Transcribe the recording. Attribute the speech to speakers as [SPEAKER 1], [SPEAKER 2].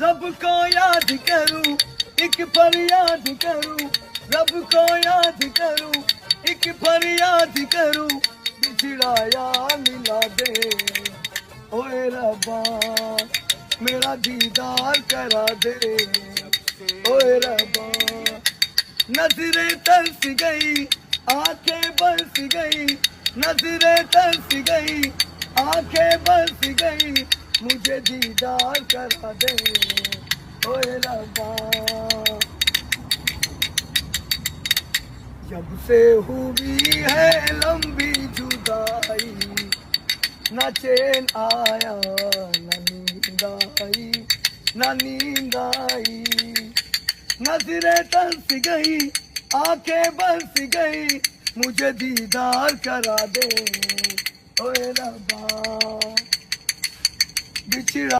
[SPEAKER 1] रब को याद करूं, एक फरियाद करूं, रब को याद करूं, एक फरियाद करूं, बिछड़ा यार मिला दे। ओए रब्बा मेरा दीदार करा दे। ओए रब्बा नजरें तरस गई, आंखें बरस गई, नजरें तरस गई, आंखें बरस गई, मुझे दीदार करा दे। ओए रब्बा जब से हुई है लंबी जुदाई, न चैन आया न नींद आई, न नींद आई। नजरें तरस गई, आंखें बरस गई, मुझे दीदार करा दे। ओए रब्बा बिछड़ा